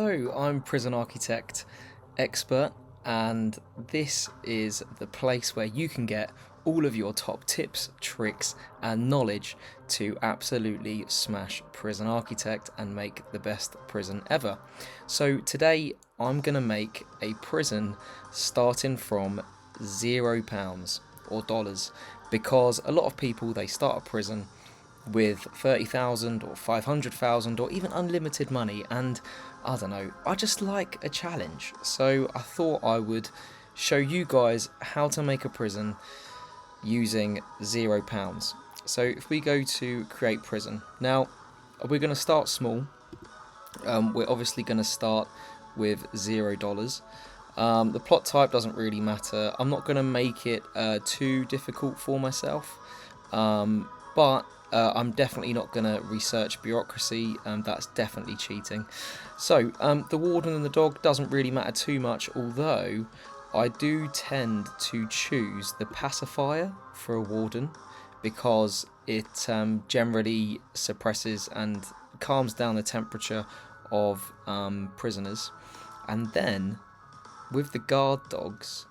Hello, I'm Prison Architect Expert, and this is the place where you can get all of your top tips, tricks, and knowledge to absolutely smash Prison Architect and make the best prison ever. So, today I'm going to make a prison starting from £0 or dollars because a lot of people they start a prison with 30,000 or 500,000 or even unlimited money, and I don't know, I just like a challenge. So I thought I would show you guys how to make a prison using £0. So if we go to create prison, now we're going to start small. We're obviously going to start with $0. The plot type doesn't really matter. I'm not going to make it too difficult for myself, but I'm definitely not going to research bureaucracy. That's definitely cheating. So the warden and the dog doesn't really matter too much, although I do tend to choose the pacifier for a warden because it generally suppresses and calms down the temperature of prisoners. And then with the guard dogs,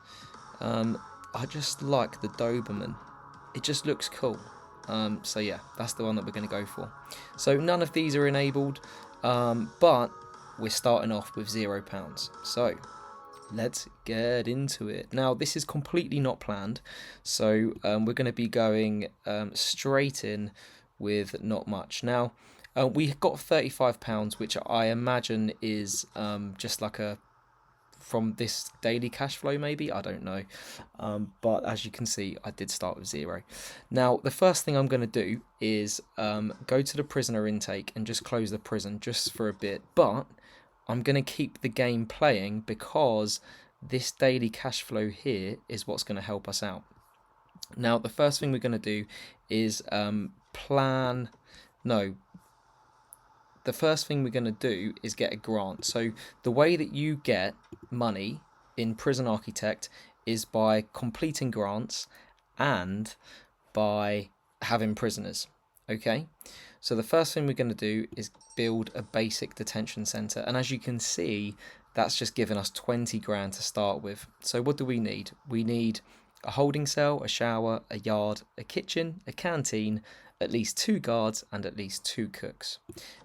I just like the Doberman. It just looks cool. So yeah, that's the one that we're going to go for. So none of these are enabled, but we're starting off with £0. So let's get into it. Now this is completely not planned, so we're going to be going straight in with not much. Now we got £35, which I imagine is just like a from this daily cash flow, maybe, I don't know, but as you can see I did start with 0. Now the first thing I'm going to do is go to the prisoner intake and just close the prison just for a bit, but I'm going to keep the game playing because this daily cash flow here is what's going to help us out. Now the first thing we're going to do is plan no the first thing we're going to do is get a grant. So the way that you get money in Prison Architect is by completing grants and by having prisoners. Okay, so the first thing we're going to do is build a basic detention center, and as you can see, that's just given us 20 grand to start with. So what do we need? We need a holding cell, a shower, a yard, a kitchen, a canteen, at least 2 guards, and at least 2 cooks.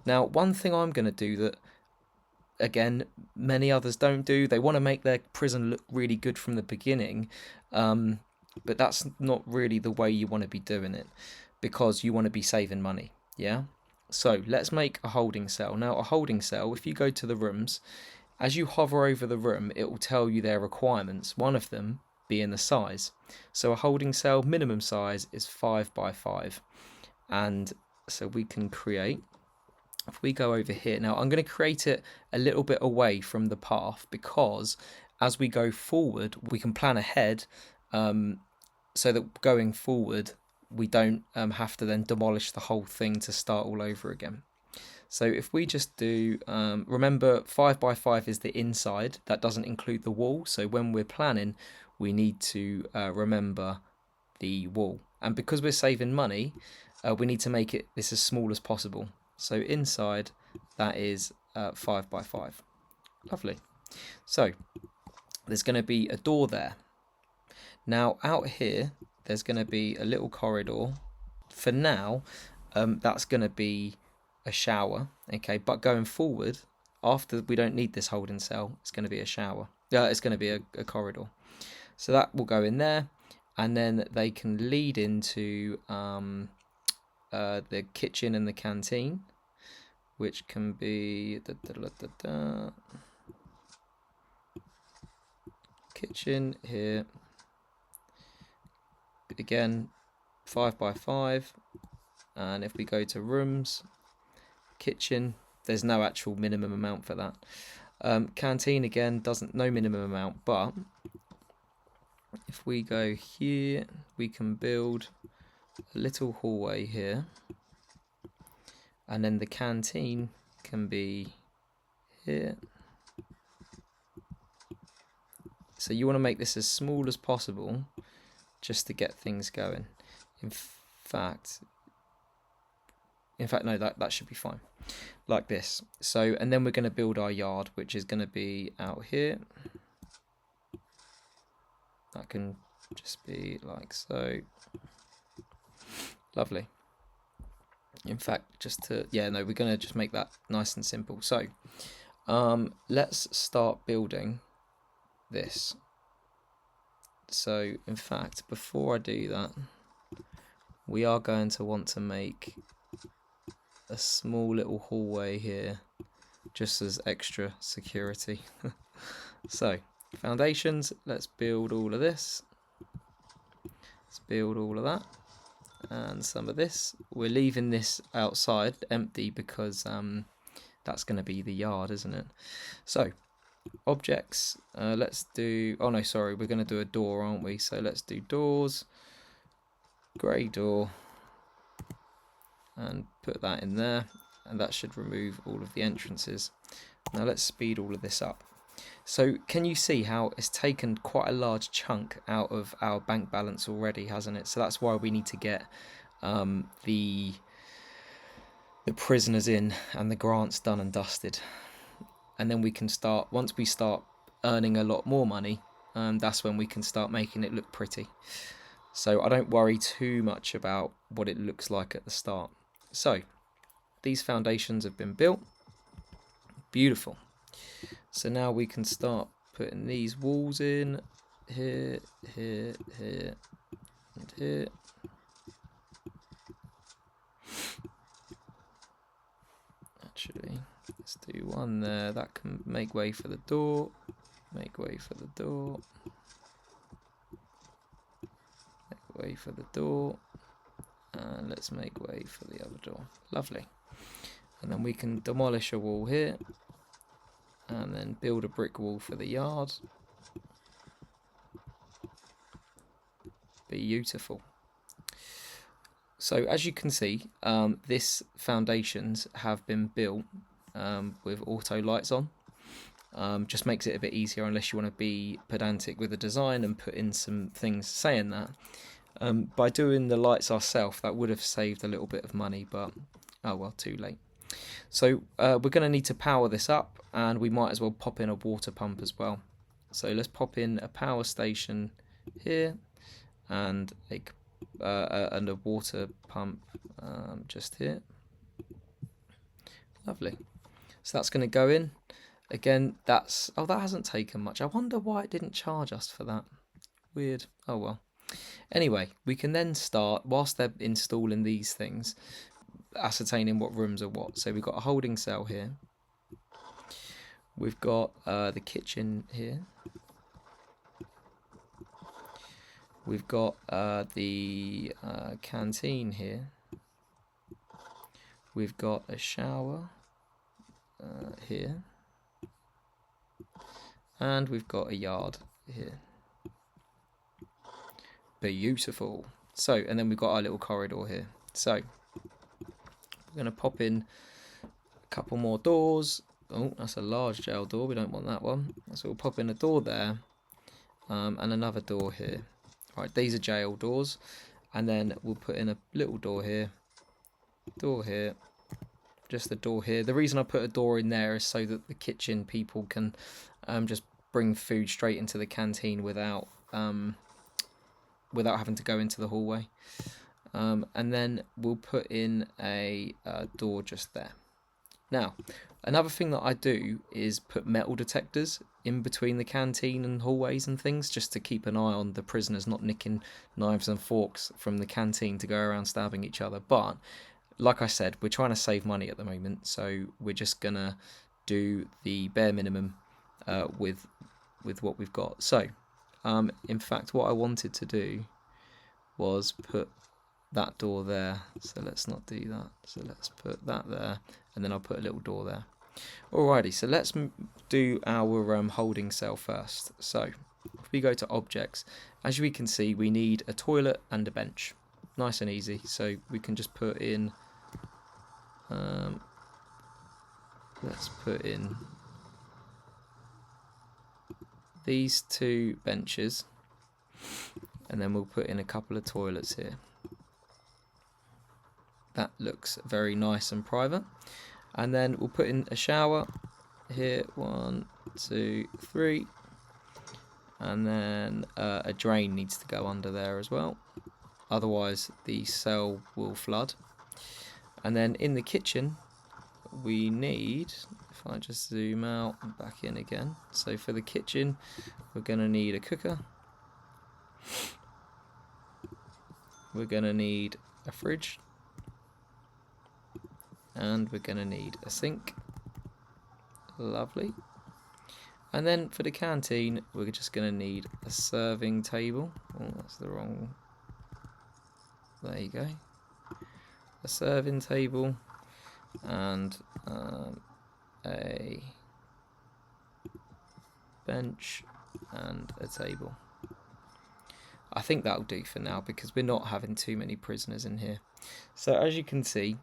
Now, one thing I'm going to do that, again, many others don't do, they want to make their prison look really good from the beginning, but that's not really the way you want to be doing it because you want to be saving money, yeah? So let's make a holding cell. Now, a holding cell, if you go to the rooms, as you hover over the room, it will tell you their requirements, one of them being the size. So a holding cell minimum size is 5 by 5. And so we can create, if we go over here, now I'm going to create it a little bit away from the path because as we go forward, we can plan ahead so that going forward, we don't have to then demolish the whole thing to start all over again. So if we just do, remember 5 by 5 is the inside, that doesn't include the wall. So when we're planning, we need to remember the wall. And because we're saving money, we need to make it this as small as possible. So inside, that is 5 by 5. Lovely. So there's going to be a door there. Now out here, there's going to be a little corridor. For now, that's going to be a shower, okay, but going forward, after we don't need this holding cell, it's going to be a shower. It's going to be a corridor. So that will go in there, and then they can lead into the kitchen and the canteen, which can be kitchen here. Again, 5 by 5, and if we go to rooms, kitchen, there's no actual minimum amount for that. Canteen again doesn't, no minimum amount, but if we go here, we can build a little hallway here, and then the canteen can be here. So you want to make this as small as possible just to get things going. In In fact, no, that should be fine. Like this. So, and then we're going to build our yard, which is going to be out here. That can just be like so. Lovely. In fact, just to, yeah, no, we're going to just make that nice and simple. So, let's start building this. So, in fact, before I do that, we are going to want to make a small little hallway here, just as extra security. So, foundations, let's build all of this. Let's build all of that. And some of this. We're leaving this outside empty because that's going to be the yard, isn't it? So, objects, let's do, oh no, sorry, we're going to do a door, aren't we? So let's do doors, grey door, and put that in there, and that should remove all of the entrances. Now let's speed all of this up. So can you see how it's taken quite a large chunk out of our bank balance already, hasn't it? So that's why we need to get the prisoners in and the grants done and dusted. And then we can start, once we start earning a lot more money, that's when we can start making it look pretty. So I don't worry too much about what it looks like at the start. So these foundations have been built. Beautiful. So now we can start putting these walls in here, here, here, and here. Actually, let's do one there. That can make way for the door. Make way for the door. Make way for the door. And let's make way for the other door. Lovely. And then we can demolish a wall here. And then build a brick wall for the yard. Beautiful. So as you can see, this foundations have been built with auto lights on. Just makes it a bit easier unless you want to be pedantic with the design and put in some things saying that. By doing the lights ourselves, that would have saved a little bit of money, but oh well, too late. So we're going to need to power this up, and we might as well pop in a water pump as well. So let's pop in a power station here and a water pump just here. Lovely. So that's going to go in. Again, that's, oh, that hasn't taken much. I wonder why it didn't charge us for that. Weird. Oh well. Anyway, we can then start, whilst they're installing these things, ascertaining what rooms are what. So we've got a holding cell here. We've got the kitchen here. We've got the canteen here. We've got a shower here. And we've got a yard here. Beautiful. So, and then we've got our little corridor here. So, we're going to pop in a couple more doors. Oh, that's a large jail door. We don't want that one. So we'll pop in a door there. And another door here. Right, these are jail doors. And then we'll put in a little door here. Door here. Just a door here. The reason I put a door in there is so that the kitchen people can just bring food straight into the canteen without having to go into the hallway. And then we'll put in a door just there. Now, another thing that I do is put metal detectors in between the canteen and hallways and things, just to keep an eye on the prisoners not nicking knives and forks from the canteen to go around stabbing each other. But, like I said, we're trying to save money at the moment, so we're just going to do the bare minimum with what we've got. So, in fact, what I wanted to do was put that door there, so let's not do that. So let's put that there, and then I'll put a little door there. Alrighty, so let's do our holding cell first. So if we go to objects, as we can see, we need a toilet and a bench. Nice and easy. So we can just put in, let's put in these two benches, and then we'll put in a couple of toilets here. that looks very nice and private. And then we'll put in a shower here, 1, 2, 3, and then a drain needs to go under there as well, otherwise the cell will flood. And then in the kitchen we need, if I just zoom out and back in again, so for the kitchen we're going to need a cooker, we're going to need a fridge, and we're going to need a sink. Lovely. And then for the canteen we're just going to need a serving table. Oh, that's the wrong, there you go, a serving table, and a bench and a table. I think that'll do for now because we're not having too many prisoners in here. So as you can see,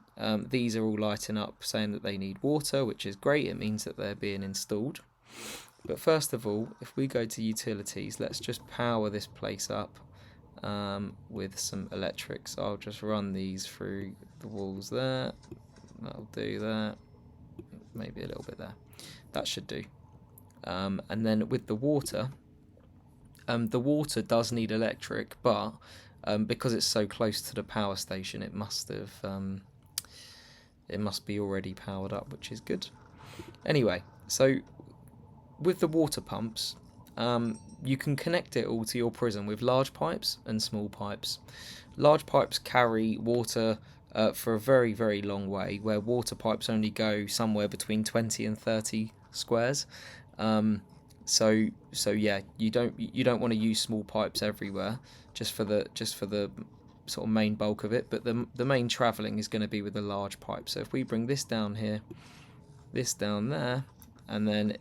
these are all lighting up saying that they need water, which is great. It means that they're being installed. But first of all, if we go to utilities, let's just power this place up with some electric. So I'll just run these through the walls there. That'll do that. Maybe a little bit there. That should do. And then with the water does need electric, but because it's so close to the power station, it must be already powered up, which is good. Anyway, so with the water pumps, you can connect it all to your prison with large pipes and small pipes. Large pipes carry water for a very, very long way, where water pipes only go somewhere between 20 and 30 squares. So yeah, you don't want to use small pipes everywhere, just for the sort of main bulk of it. But the main travelling is going to be with the large pipe. So if we bring this down here, this down there, and then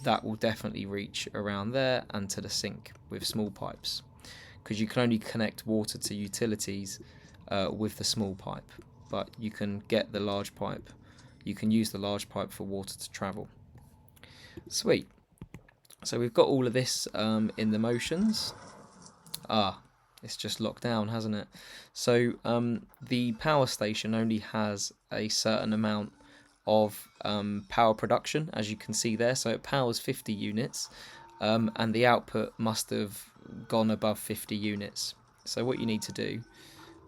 that will definitely reach around there and to the sink with small pipes, because you can only connect water to utilities with the small pipe, but you can get the large pipe. You can use the large pipe for water to travel. Sweet. So we've got all of this in the motions. It's just locked down, hasn't it? So the power station only has a certain amount of power production, as you can see there. So it powers 50 units, and the output must have gone above 50 units. So what you need to do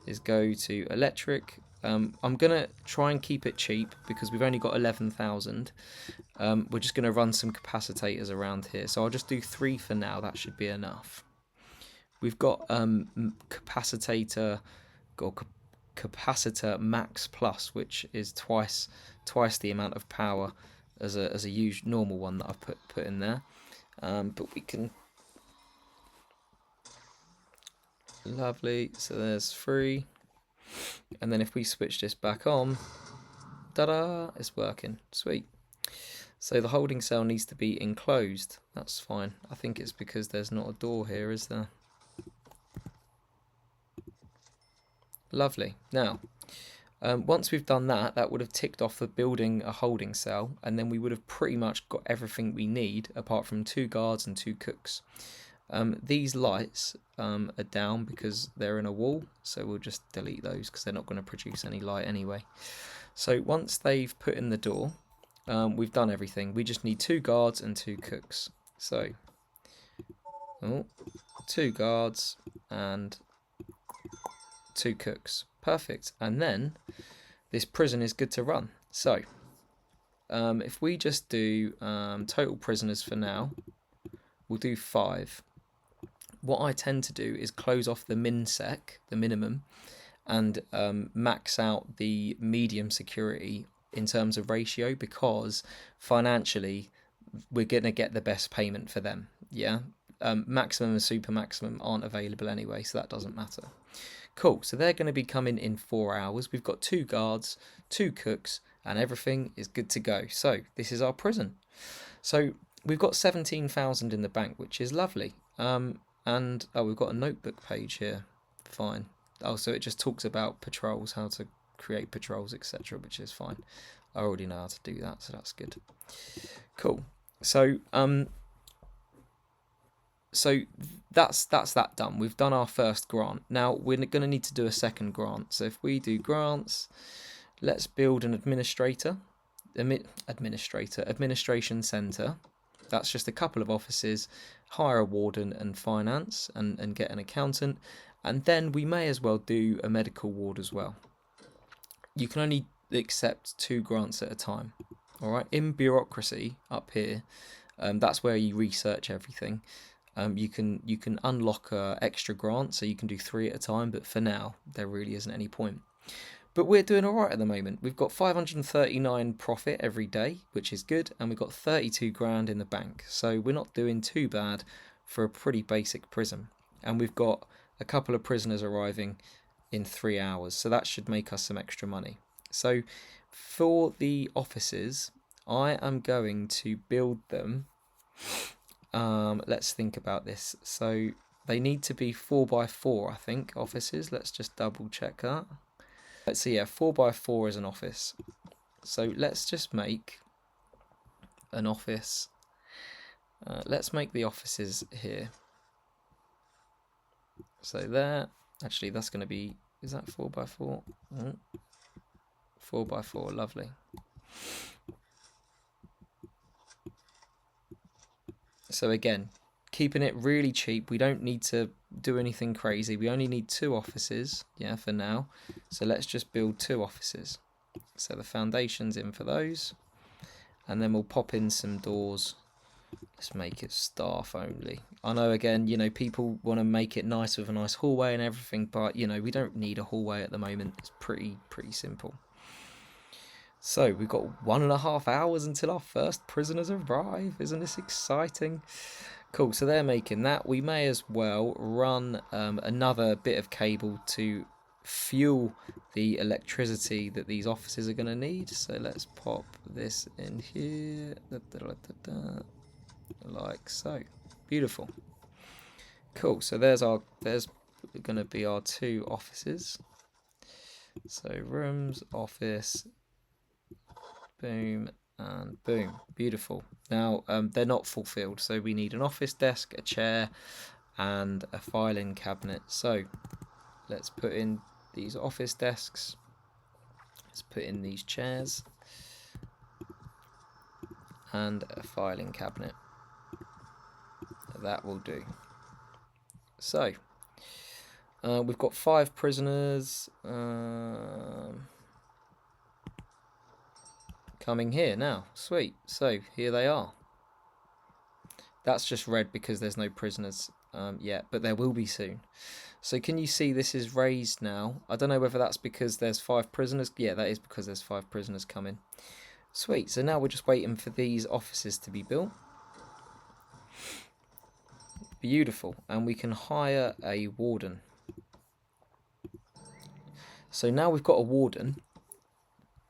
is go to electric. I'm going to try and keep it cheap because we've only got 11,000. We're just going to run some capacitors around here. So I'll just do 3 for now. That should be enough. We've got capacitor max plus, which is twice the amount of power as a usual normal one that I've put in there. But we can, lovely. So there's 3, and then if we switch this back on, ta-da, it's working. Sweet. So the holding cell needs to be enclosed. That's fine. I think it's because there's not a door here, is there? Lovely. Now, once we've done that, that would have ticked off the building a holding cell, and then we would have pretty much got everything we need, apart from 2 guards and 2 cooks. These lights are down because they're in a wall, so we'll just delete those because they're not going to produce any light anyway. So once they've put in the door, we've done everything. We just need 2 guards and 2 cooks. So, 2 guards and 2 cooks. Perfect. And then this prison is good to run. So if we just do total prisoners for now, we'll do 5. What I tend to do is close off the minsec, the minimum, and max out the medium security in terms of ratio, because financially we're going to get the best payment for them. Yeah, maximum and super maximum aren't available anyway, so that doesn't matter. Cool, so they're going to be coming in 4 hours. We've got 2 guards, 2 cooks, and everything is good to go. So this is our prison. So we've got 17,000 in the bank, which is lovely. And we've got a notebook page here. Fine. So it just talks about patrols, how to create patrols, etc., which is fine. I already know how to do that, so that's good. Cool. So so that's that done. We've done our first grant. Now we're going to need to do a second grant. So if we do grants, let's build an administration centre. That's just a couple of offices, hire a warden and finance, and get an accountant. And then we may as well do a medical ward as well. You can only accept 2 grants at a time. All right, in bureaucracy up here, that's where you research everything. You can unlock extra grants, so you can do 3 at a time, but for now there really isn't any point. But we're doing all right at the moment. We've got 539 profit every day, which is good, and we've got 32 grand in the bank, so we're not doing too bad for a pretty basic prison. And we've got a couple of prisoners arriving in 3 hours, so that should make us some extra money. So for the offices, I am going to build them. Let's think about this. So they need to be 4x4, I think, offices. Let's just double check that. Let's see, yeah, 4x4 is an office. So let's just make an office. Let's make the offices here. So there, actually that's going to be, is that 4x4? 4x4, lovely. So again, keeping it really cheap. We don't need to do anything crazy. We only need 2 offices, yeah, for now. So let's just build 2 offices. So the foundation's in for those. And then we'll pop in some doors. Let's make it staff only. I know, again, you know, people want to make it nice with a nice hallway and everything, but, you know, we don't need a hallway at the moment. It's pretty simple. So we've got 1.5 hours until our first prisoners arrive. Isn't this exciting? Cool, so they're making that. We may as well run another bit of cable to fuel the electricity that these offices are going to need. So let's pop this in here, like so. Beautiful. Cool, so there's going to be our 2 offices. So rooms, office, boom, and boom. Beautiful. Now they're not fulfilled, so we need an office desk, a chair, and a filing cabinet. So let's put in these office desks. Let's put in these chairs and a filing cabinet. That will do. So we've got 5 prisoners coming here now. Sweet. So here they are. That's just red because there's no prisoners yet, but there will be soon. So can you see this is raised now? I don't know whether that's because there's 5 prisoners. Yeah, that is because there's 5 prisoners coming. Sweet. So now we're just waiting for these offices to be built. Beautiful. And we can hire a warden. So now we've got a warden,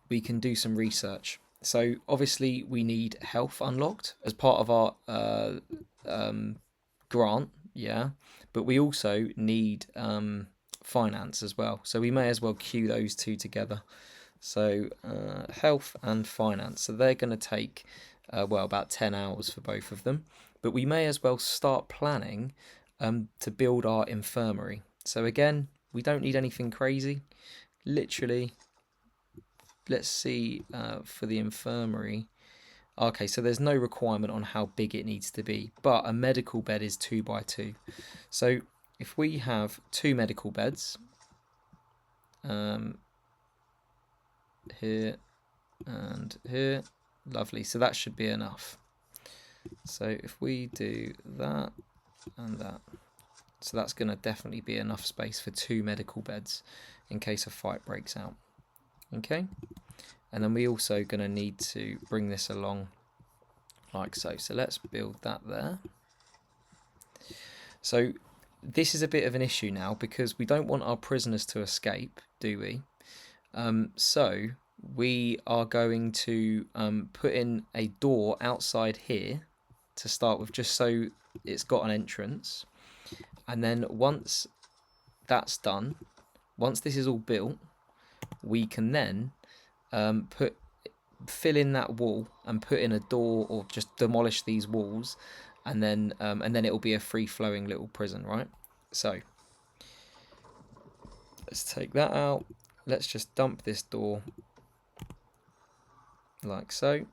we can do some research. So obviously we need health unlocked as part of our grant, yeah, but we also need finance as well. So we may as well queue those 2 together. So health and finance. So they're going to take well, about 10 hours for both of them. But we may as well start planning to build our infirmary. So again, we don't need anything crazy. Literally, let's see for the infirmary. Okay, so there's no requirement on how big it needs to be, but a medical bed is 2x2. So if we have 2 medical beds, here and here, lovely. So that should be enough. So if we do that and that, so that's going to definitely be enough space for 2 medical beds in case a fight breaks out. Okay, and then we also going to need to bring this along like so. So let's build that there. So this is a bit of an issue now because we don't want our prisoners to escape, do we? So we are going to put in a door outside here to start with, just so it's got an entrance. And then once that's done, once this is all built, we can then fill in that wall and put in a door, or just demolish these walls and then it'll be a free-flowing little prison, right? So let's take that out. Let's just dump this door like so.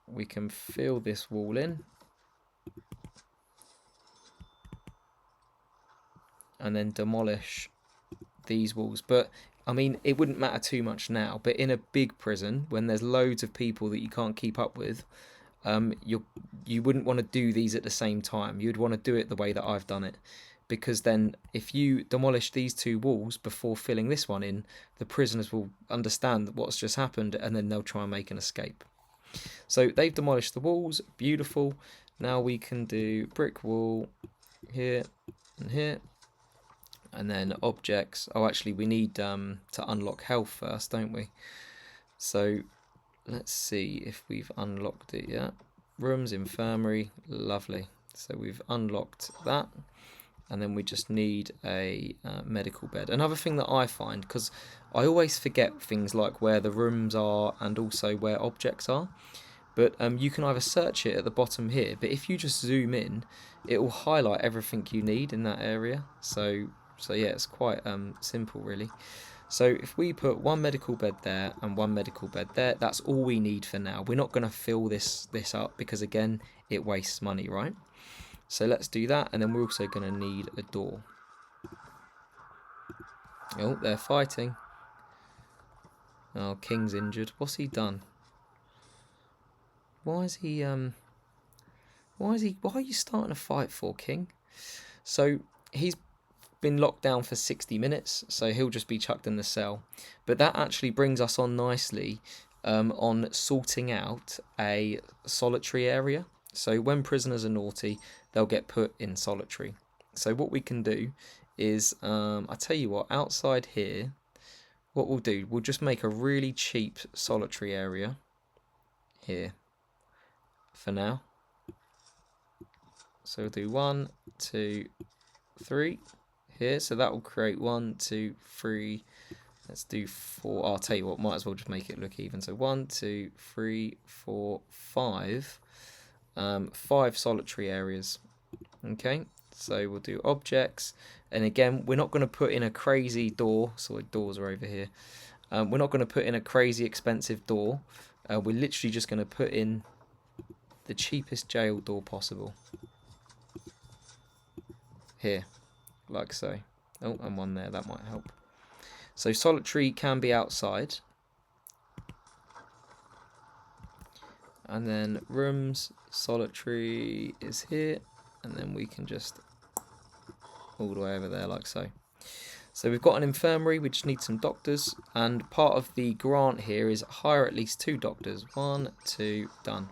We can fill this wall in, and then demolish these walls. But I mean, it wouldn't matter too much now, but in a big prison when there's loads of people that you can't keep up with, you wouldn't want to do these at the same time. You'd want to do it the way that I've done it, because then if you demolish these two walls before filling this one in, the prisoners will understand what's just happened, and then they'll try and make an escape. So they've demolished the walls, beautiful. Now we can do brick wall here and here, and then objects. Oh, actually we need to unlock health first, don't we? So let's see if we've unlocked it yet. Rooms, infirmary, lovely. So we've unlocked that, and then we just need a medical bed. Another thing that I find, because I always forget things like where the rooms are and also where objects are, but you can either search it at the bottom here, but if you just zoom in, it will highlight everything you need in that area. So yeah, it's quite simple really. So if we put one medical bed there and one medical bed there, that's all we need for now. We're not going to fill this up because, again, it wastes money, right? So let's do that, and then we're also going to need a door. Oh, they're fighting. Oh, King's injured. What's he done? Why are you starting a fight for, King? So he's been locked down for 60 minutes, so he'll just be chucked in the cell. But that actually brings us on nicely on sorting out a solitary area. So when prisoners are naughty, they'll get put in solitary. So what we can do is, I tell you what, outside here, what we'll do, we'll just make a really cheap solitary area here for now. So we'll do 1, 2, 3 here. So that will create 1, 2, 3. Let's do 4. I'll tell you what, might as well just make it look even. So 1, 2, 3, 4, 5. 5 solitary areas. Okay, so we'll do objects, and again, we're not going to put in a crazy door. So doors are over here. We're not going to put in a crazy expensive door. We're literally just going to put in the cheapest jail door possible. Here, like so. Oh, and one there, that might help. So solitary can be outside. And then rooms, solitary is here. And then we can just all the way over there like so. So we've got an infirmary, we just need some doctors. And part of the grant here is hire at least 2 doctors. 1, 2, done.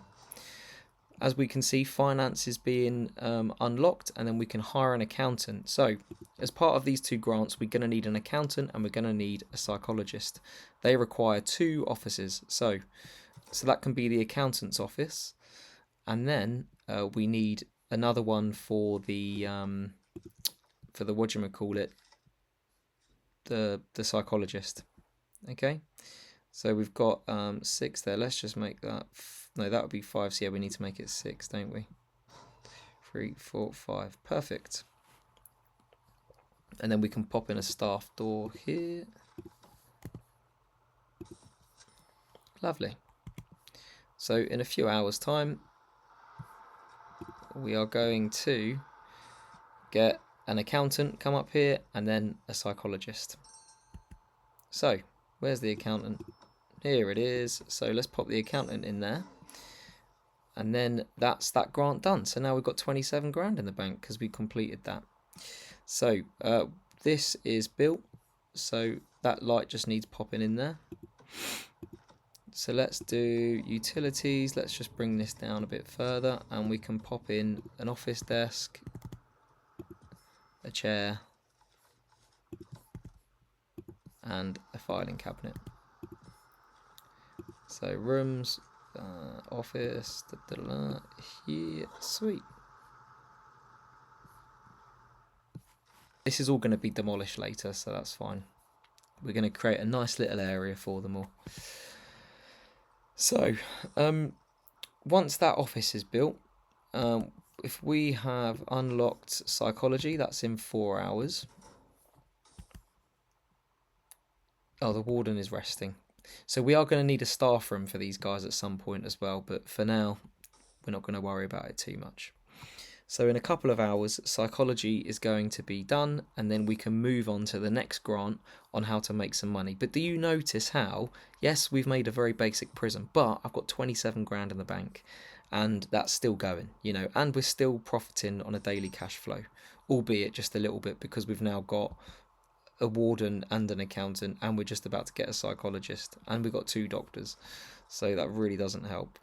As we can see, finance is being unlocked, and then we can hire an accountant. So as part of these 2 grants, we're going to need an accountant and we're going to need a psychologist. They require 2 offices. So that can be the accountant's office, and then we need another one for the whatchamacallit, the psychologist. Okay, so we've got 6 there. Let's just make that. No, that would be 5. So yeah, we need to make it 6, don't we? 3, 4, 5. Perfect. And then we can pop in a staff door here. Lovely. So in a few hours' time, we are going to get an accountant come up here and then a psychologist. So where's the accountant? Here it is. So let's pop the accountant in there. And then that's that grant done. So now we've got 27 grand in the bank because we completed that. So this is built. So that light just needs popping in there. So let's do utilities. Let's just bring this down a bit further, and we can pop in an office desk, a chair, and a filing cabinet. So rooms, office, here, sweet. This is all going to be demolished later, so that's fine. We're going to create a nice little area for them all. So, once that office is built, if we have unlocked psychology, that's in 4 hours. Oh, the warden is resting. So we are going to need a staff room for these guys at some point as well, but for now, we're not going to worry about it too much. So in a couple of hours, psychology is going to be done, and then we can move on to the next grant on how to make some money. But do you notice how, yes, we've made a very basic prison, but I've got 27 grand in the bank, and that's still going, you know, and we're still profiting on a daily cash flow, albeit just a little bit because we've now got a warden and an accountant, and we're just about to get a psychologist, and we've got 2 doctors, so that really doesn't help.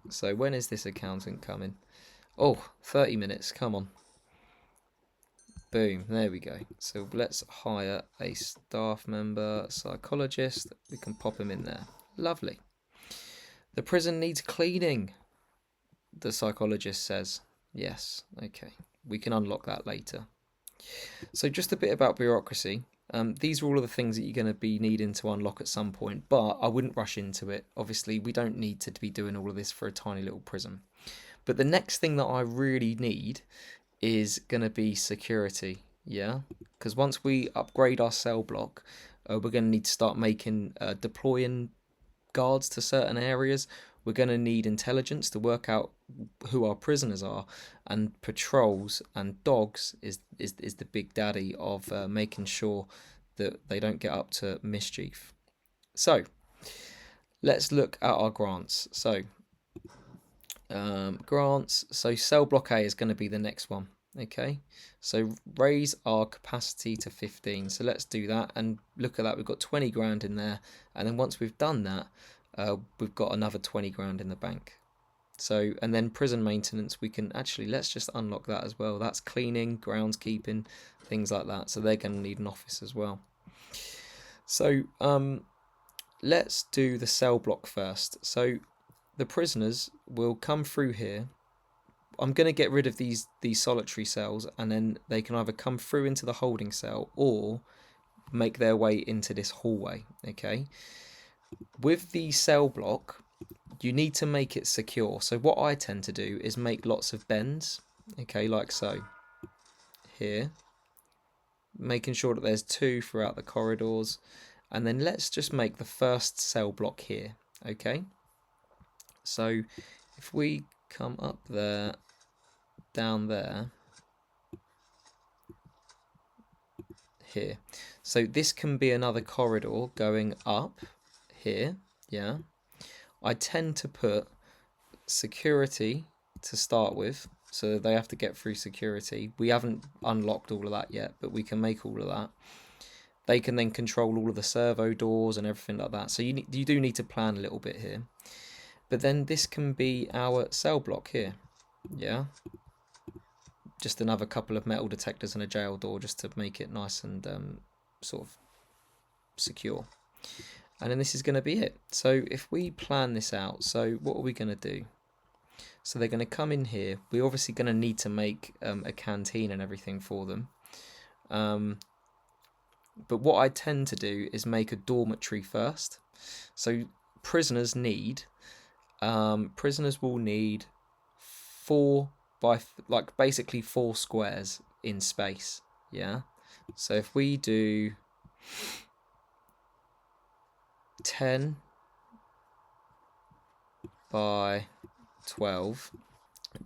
So when is this accountant coming? Oh, 30 minutes, come on. Boom, there we go. So let's hire a staff member, psychologist. We can pop him in there. Lovely. The prison needs cleaning, the psychologist says. Yes, okay. We can unlock that later. So just a bit about bureaucracy. These are all of the things that you're going to be needing to unlock at some point, but I wouldn't rush into it. Obviously, we don't need to be doing all of this for a tiny little prison. But the next thing that I really need is going to be security, yeah? Because once we upgrade our cell block, we're going to need to start deploying guards to certain areas. We're going to need intelligence to work out who our prisoners are, and patrols and dogs is the big daddy of making sure that they don't get up to mischief. So let's look at our grants. So grants. So cell block A is going to be the next one. Okay, so raise our capacity to 15. So let's do that, and look at that. We've got 20 grand in there, and then once we've done that, we've got another 20 grand in the bank. So, and then prison maintenance, we can actually, let's just unlock that as well. That's cleaning, groundskeeping, things like that. So they're going to need an office as well. So let's do the cell block first. So the prisoners will come through here. I'm going to get rid of these solitary cells, and then they can either come through into the holding cell or make their way into this hallway, okay? With the cell block, you need to make it secure. So what I tend to do is make lots of bends, okay, like so. Here, making sure that there's 2 throughout the corridors, and then let's just make the first cell block here, okay? So if we come up there, down there, here. So this can be another corridor going up here, yeah. I tend to put security to start with, so they have to get through security. We haven't unlocked all of that yet, but we can make all of that. They can then control all of the servo doors and everything like that. So you do need to plan a little bit here. But then this can be our cell block here, yeah. Just another couple of metal detectors and a jail door just to make it nice and sort of secure. And then this is going to be it. So if we plan this out, so what are we going to do? So they're going to come in here. We're obviously going to need to make a canteen and everything for them. But what I tend to do is make a dormitory first. So prisoners will need 4 by basically 4 squares in space, yeah. So if we do 10 by 12,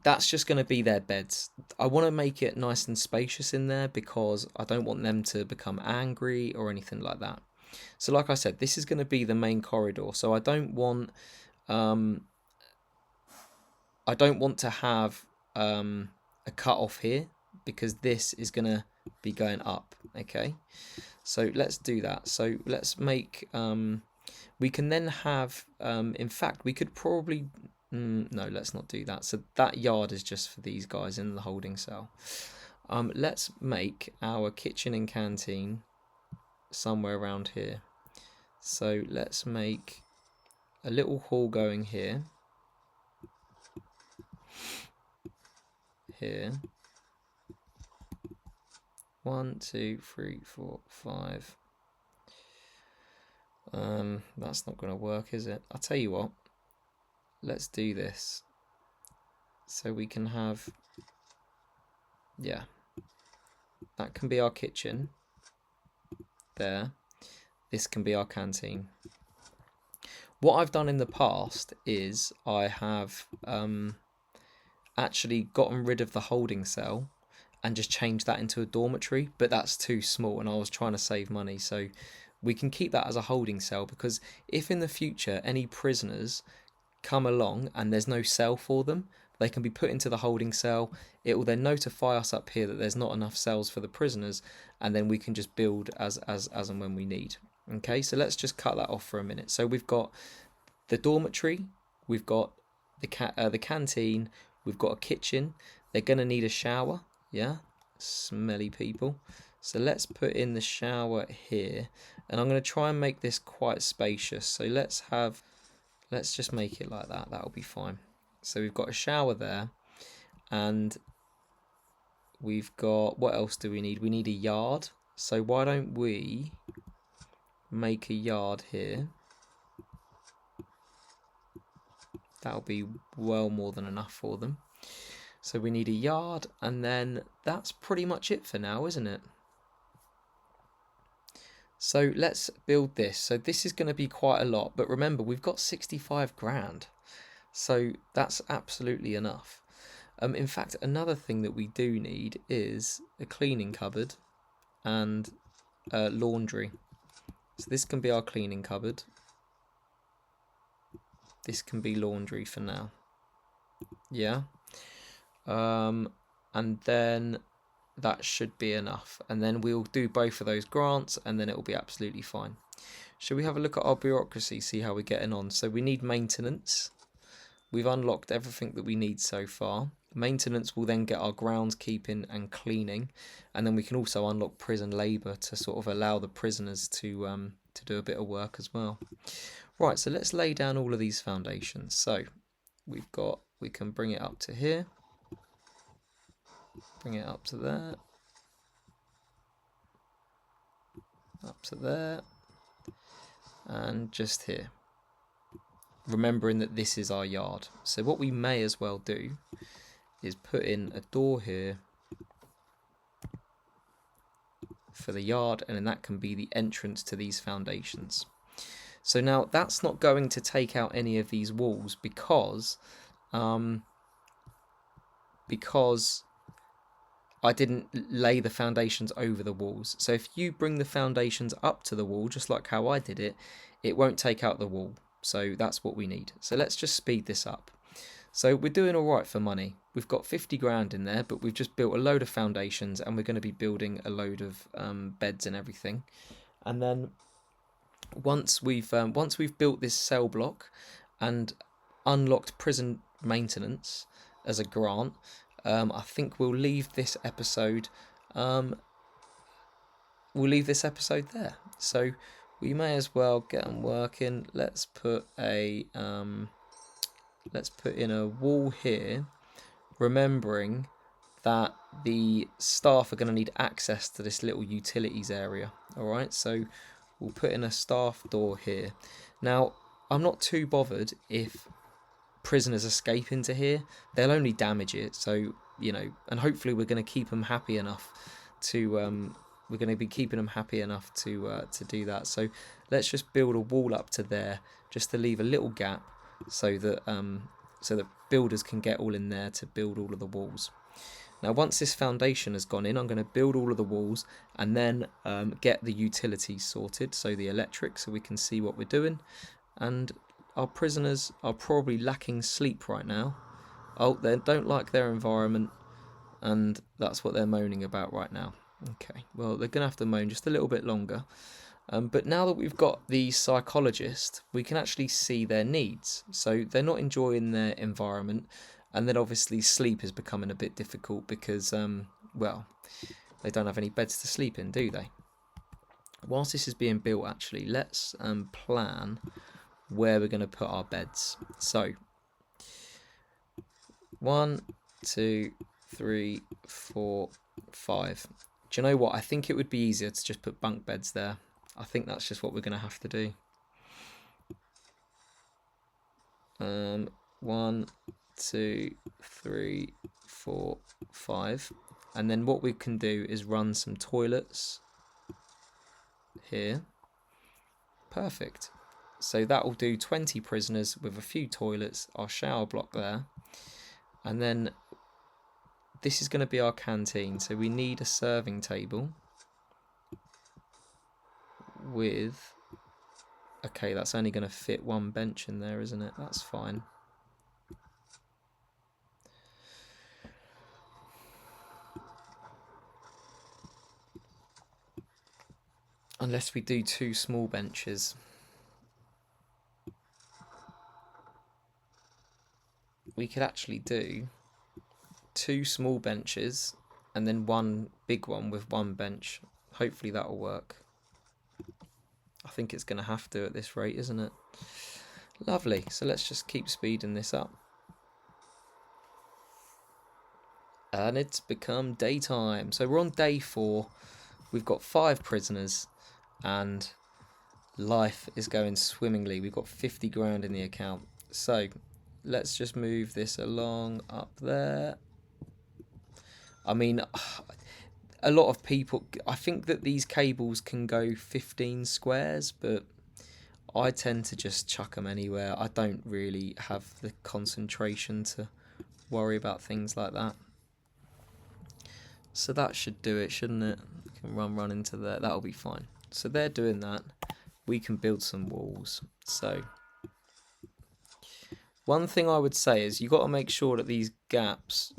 that's just going to be their beds. I want to make it nice and spacious in there because I don't want them to become angry or anything like that. So like I said, this is going to be the main corridor, so I don't want to have a cut off here, because this is going to be going up, okay? So let's do that. So let's make we can then have in fact we could probably no, let's not do that. So that yard is just for these guys in the holding cell. Let's make our kitchen and canteen somewhere around here. So let's make a little hall going here. Here. 1, 2, 3, 4, 5. That's not going to work, is it? I'll tell you what. Let's do this. So we can have Yeah, that can be our kitchen there. This can be our canteen. What I've done in the past is I have actually gotten rid of the holding cell and just changed that into a dormitory, but that's too small and I was trying to save money, so we can keep that as a holding cell, because if in the future any prisoners come along and there's no cell for them, they can be put into the holding cell. It will then notify us up here that there's not enough cells for the prisoners, and then we can just build as and when we need. Okay, so let's just cut that off for a minute. So we've got the dormitory, we've got the canteen, we've got a kitchen. They're gonna need a shower. Yeah, smelly people. So let's put in the shower here, and I'm gonna try and make this quite spacious. So let's just make it like that. That'll be fine. So we've got a shower there, and we've got, what else do we need? We need a yard. So why don't we make a yard here? That'll be well more than enough for them. So we need a yard, and then that's pretty much it for now, isn't it? So let's build this. So this is going to be quite a lot, but remember, we've got 65 grand. So that's absolutely enough. In fact, another thing that we do need is a cleaning cupboard and laundry. So this can be our cleaning cupboard. This can be laundry for now. Yeah. And then that should be enough. And then we'll do both of those grants, and then it will be absolutely fine. Shall we have a look at our bureaucracy, see how we're getting on? So we need maintenance. We've unlocked everything that we need so far. Maintenance will then get our groundskeeping and cleaning, and then we can also unlock prison labour to sort of allow the prisoners to do a bit of work as well. Right, so let's lay down all of these foundations. So we can bring it up to here, bring it up to there, up to there, and just here. Remembering that this is our yard. So what we may as well do is put in a door here for the yard, and then that can be the entrance to these foundations. So now that's not going to take out any of these walls because I didn't lay the foundations over the walls. So if you bring the foundations up to the wall, just like how I did it, it won't take out the wall. So that's what we need. So let's just speed this up. So we're doing all right for money. We've got 50 grand in there, but we've just built a load of foundations, and we're going to be building a load of beds and everything. And then once we've built this cell block and unlocked prison maintenance as a grant, I think we'll leave this episode. We'll leave this episode there. So we may as well get them working. Let's put in a wall here, remembering that the staff are going to need access to this little utilities area. All right, so we'll put in a staff door here. Now, I'm not too bothered if prisoners escape into here. They'll only damage it, so, you know, and hopefully we're going to keep them happy enough to we're going to be keeping them happy enough to do that. So let's just build a wall up to there, just to leave a little gap so that builders can get all in there to build all of the walls. Now once this foundation has gone in, I'm going to build all of the walls and then get the utilities sorted, so the electric, so we can see what we're doing. And our prisoners are probably lacking sleep right now. Oh, they don't like their environment, and that's what they're moaning about right now. Okay, well, they're going to have to moan just a little bit longer. But now that we've got the psychologist, we can actually see their needs. So they're not enjoying their environment, and then obviously sleep is becoming a bit difficult because, well, they don't have any beds to sleep in, do they? Whilst this is being built, actually, let's plan where we're going to put our beds. So 1, 2, 3, 4, 5. Do you know what? I think it would be easier to just put bunk beds there. I think that's just what we're going to have to do. 1, 2, 3, 4, 5. And then what we can do is run some toilets here. Perfect. So that will do 20 prisoners with a few toilets, our shower block there. And then this is going to be our canteen. So we need a serving table with... Okay, that's only going to fit one bench in there, isn't it? That's fine. Unless we do 2 small benches. We could actually do 2 small benches and then 1 big one with 1 bench. Hopefully that'll work. I think it's going to have to at this rate, isn't it? Lovely. So let's just keep speeding this up. And it's become daytime. So we're on day 4. We've got 5 prisoners. And life is going swimmingly. We've got 50 grand in the account. So let's just move this along up there. I mean, a lot of people, I think that these cables can go 15 squares, but I tend to just chuck them anywhere. I don't really have the concentration to worry about things like that. So that should do it, shouldn't it? We can run into there. That'll be fine. So they're doing that. We can build some walls. So one thing I would say is you got to make sure that these gaps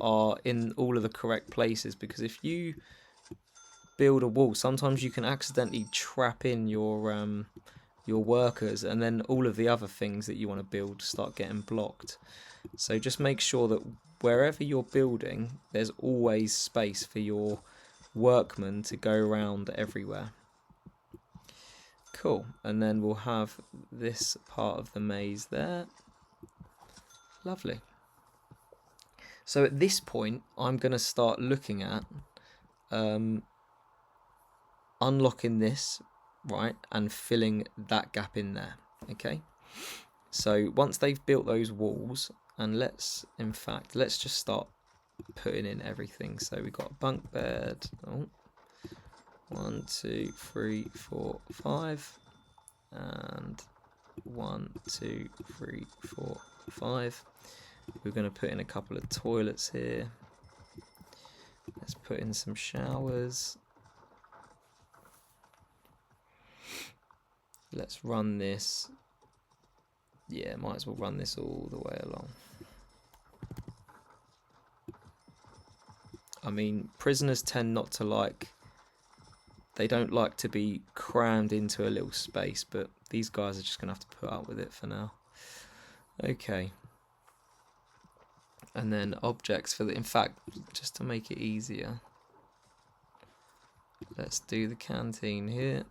are in all of the correct places, because if you build a wall, sometimes you can accidentally trap in your workers, and then all of the other things that you want to build start getting blocked. So just make sure that wherever you're building, there's always space for your workmen to go around everywhere. Cool. And then we'll have this part of the maze there. Lovely. So at this point, I'm going to start looking at unlocking this, right, and filling that gap in there. Okay. So once they've built those walls, and let's just start putting in everything. So we've got a bunk bed. Oh, 1, 2, 3, 4, 5, and 1, 2, 3, 4, 5. We're going to put in a couple of toilets here. Let's put in some showers. Let's run this. Yeah, might as well run this all the way along. I mean, prisoners tend not to like... They don't like to be crammed into a little space, but these guys are just going to have to put up with it for now. Okay. And then objects for the... In fact, just to make it easier, let's do the canteen here.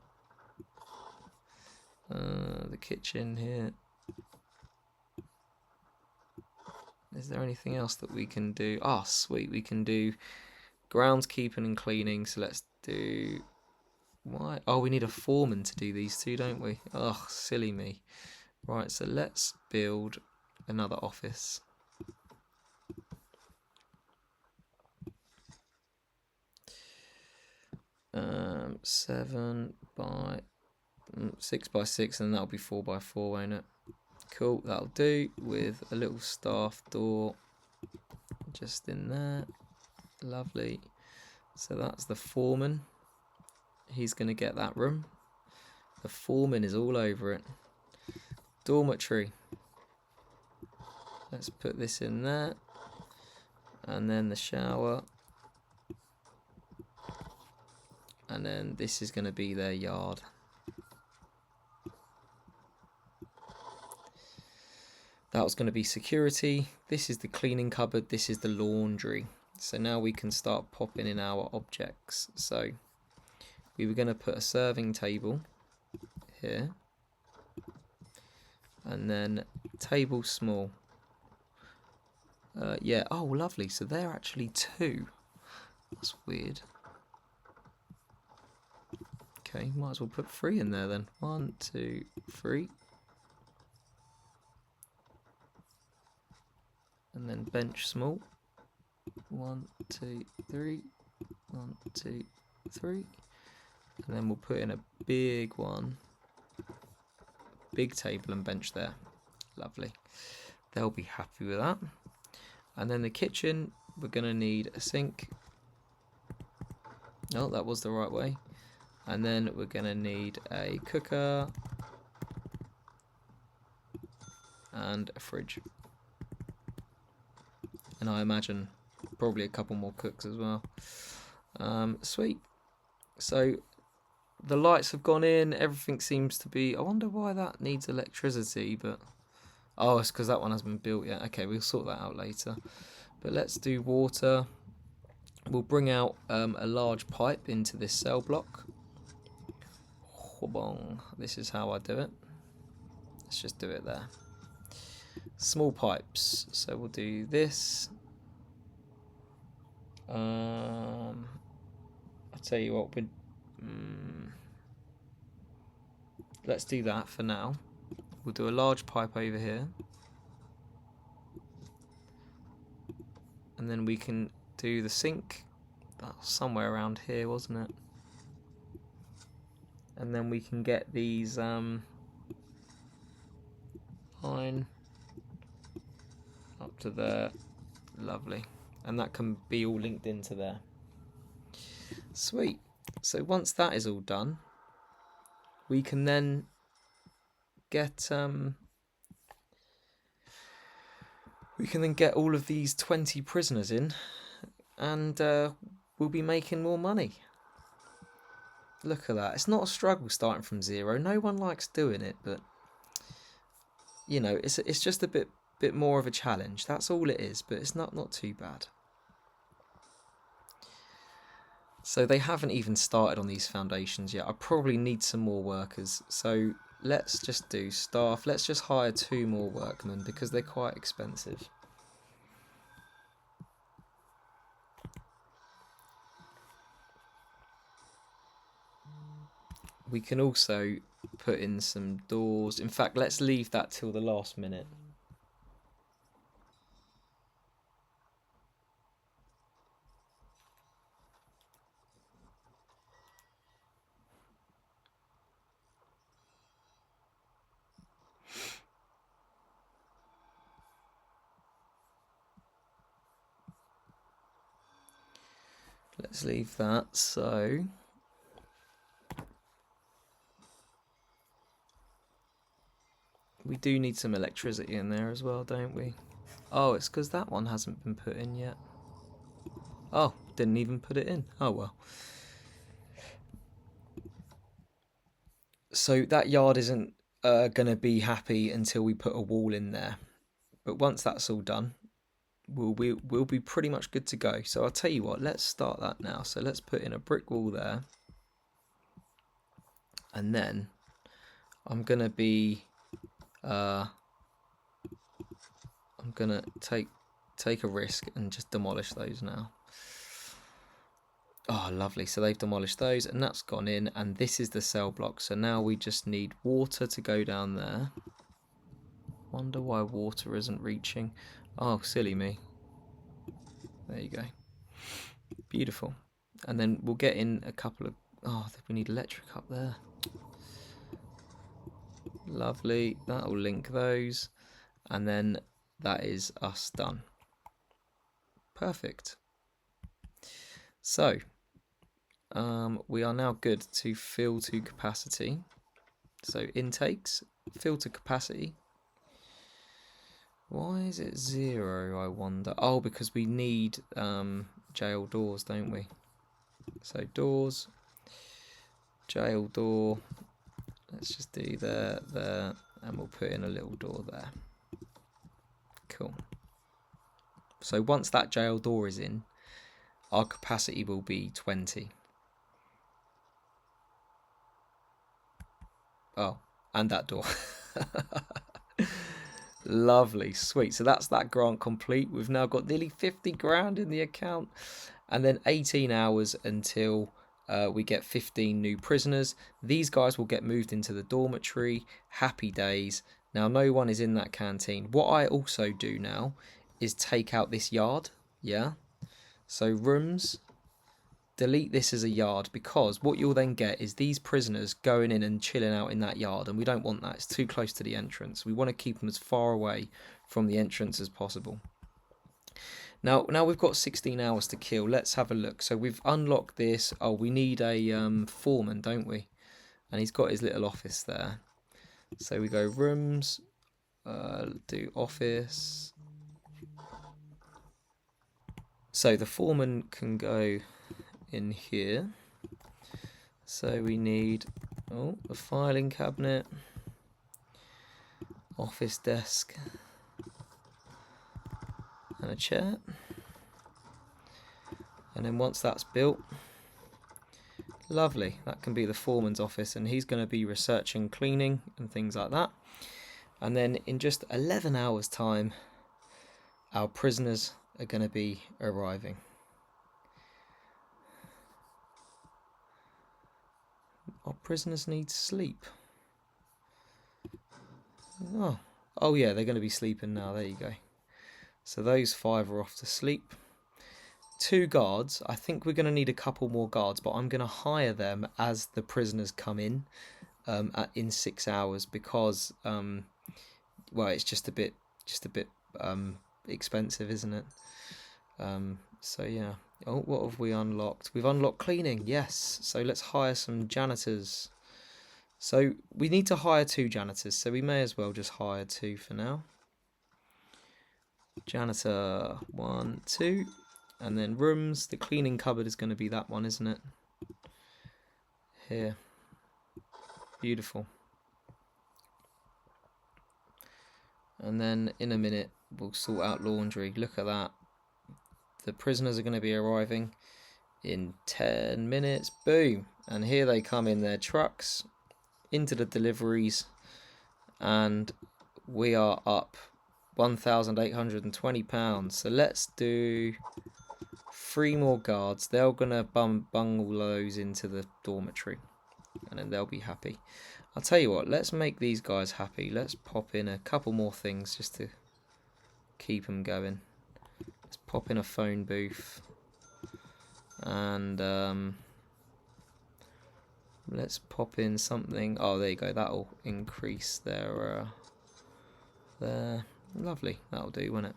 The kitchen here. Is there anything else that we can do? Ah, sweet. We can do groundskeeping and cleaning. So let's do... Why? Oh, we need a foreman to do these two, don't we? Ugh, silly me. Right, so let's build another office. Um, 6 by 6, and that'll be 4 by 4, won't it? Cool, that'll do, with a little staff door just in there. Lovely. So that's the foreman. He's going to get that room. The foreman is all over it. Dormitory. Let's put this in there. And then the shower. And then this is going to be their yard. That was going to be security. This is the cleaning cupboard. This is the laundry. So now we can start popping in our objects. So we were going to put a serving table here. And then table small. Yeah, oh lovely. So they're actually 2. That's weird. Okay, might as well put 3 in there then. 1, 2, 3. And then bench small. 1, 2, 3. 1, 2, 3. And then we'll put in a big one. Big table and bench there. Lovely. They'll be happy with that. And then the kitchen, we're going to need a sink. Oh, that was the right way. And then we're going to need a cooker and a fridge. And I imagine probably a couple more cooks as well. Sweet. So the lights have gone in. Everything seems to be... I wonder why that needs electricity, but... Oh, it's because that one hasn't been built yet. Okay, we'll sort that out later. But let's do water. We'll bring out a large pipe into this cell block. This is how I do it. Let's just do it there. Small pipes. So we'll do this. I'll tell you what. Let's do that for now. We'll do a large pipe over here. And then we can do the sink. That's somewhere around here, wasn't it? And then we can get these line up to there. Lovely. And that can be all linked into there. Sweet. So once that is all done, we can then get all of these 20 prisoners in, and we'll be making more money. Look at that. It's not a struggle starting from zero. No one likes doing it, but you know, it's just a bit more of a challenge. That's all it is, but it's not too bad. So they haven't even started on these foundations yet. I probably need some more workers. So let's just do staff. Let's just hire 2 more workmen because they're quite expensive. We can also put in some doors. In fact, let's leave that till the last minute. Let's leave that so. We do need some electricity in there as well, don't we? Oh, it's because that one hasn't been put in yet. Oh, didn't even put it in. Oh, well. So that yard isn't going to be happy until we put a wall in there. But once that's all done, we'll be pretty much good to go. So I'll tell you what, let's start that now. So let's put in a brick wall there. And then I'm going to be... I'm gonna take a risk and just demolish those now. Oh, lovely. So they've demolished those and that's gone in, and this is the cell block. So now we just need water to go down there. Wonder why water isn't reaching. Oh, silly me. There you go. Beautiful. And then we'll get in a couple of... Oh, we need electric up there. Lovely. That'll link those. And then that is us done. Perfect. So, we are now good to fill to capacity. So intakes, fill to capacity. Why is it 0, I wonder? Oh, because we need jail doors, don't we? So doors, jail door. Let's just do there, and we'll put in a little door there. Cool. So once that jail door is in, our capacity will be 20. Oh, and that door. Lovely, sweet. So that's that grant complete. We've now got nearly 50 grand in the account, and then 18 hours until we get 15 new prisoners. These guys will get moved into the dormitory. Happy days. Now no one is in that canteen. What I also do now is take out this yard, yeah, So rooms, delete this as a yard, because what you'll then get is these prisoners going in and chilling out in that yard, and we don't want that. It's too close to the entrance. We want to keep them as far away from the entrance as possible. Now we've got 16 hours to kill. Let's have a look. So we've unlocked this. Oh, we need a foreman, don't we? And he's got his little office there. So we go rooms, do office. So the foreman can go in here. So we need a filing cabinet, office desk, and a chair. And then once that's built, lovely, that can be the foreman's office, and he's going to be researching cleaning and things like that. And then in just 11 hours time, our prisoners are going to be arriving. Our prisoners need sleep. Oh yeah, they're going to be sleeping now. There you go. So those 5 are off to sleep. 2 guards. I think we're going to need a couple more guards, but I'm going to hire them as the prisoners come in in 6 hours, because well, it's just a bit expensive, isn't it? So yeah. Oh, what have we unlocked? We've unlocked cleaning. Yes. So let's hire some janitors. So we need to hire 2 janitors, so we may as well just hire 2 for now. Janitor 1, 2, and then rooms. The cleaning cupboard is going to be that one, isn't it? Here. Beautiful. And then in a minute we'll sort out laundry. Look at that. The prisoners are going to be arriving in 10 minutes. Boom. And here they come in their trucks into the deliveries, and we are up £1,820. So let's do 3 more guards. They're gonna bung all those into the dormitory, and then they'll be happy. I'll tell you what, let's make these guys happy. Let's pop in a couple more things just to keep them going. Let's pop in a phone booth, and let's pop in something. Oh, there you go. That'll increase their lovely. That'll do, won't it?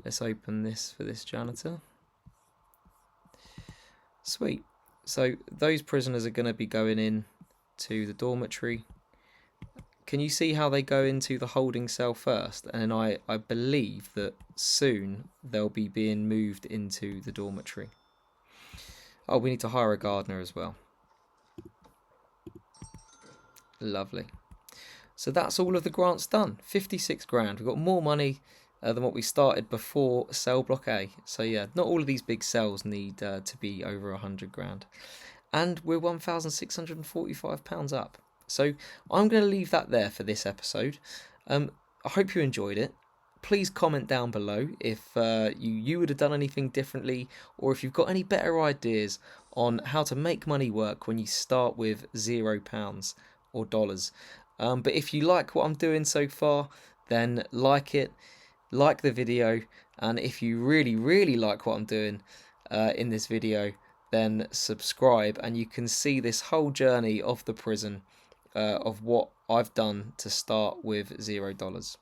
Let's open this for this janitor. Sweet. So those prisoners are going to be going in to the dormitory. Can you see how they go into the holding cell first? And then I believe that soon they'll be being moved into the dormitory. Oh, we need to hire a gardener as well. Lovely. So that's all of the grants done. 56 grand. We've got more money than what we started before cell block A. So yeah, not all of these big cells need to be over 100 grand. And we're £1,645 up. So I'm going to leave that there for this episode. I hope you enjoyed it. Please comment down below if you would have done anything differently, or if you've got any better ideas on how to make money work when you start with £0 or dollars. But if you like what I'm doing so far, then like it, like the video, and if you really, really like what I'm doing in this video, then subscribe, and you can see this whole journey of the prison of what I've done to start with $0.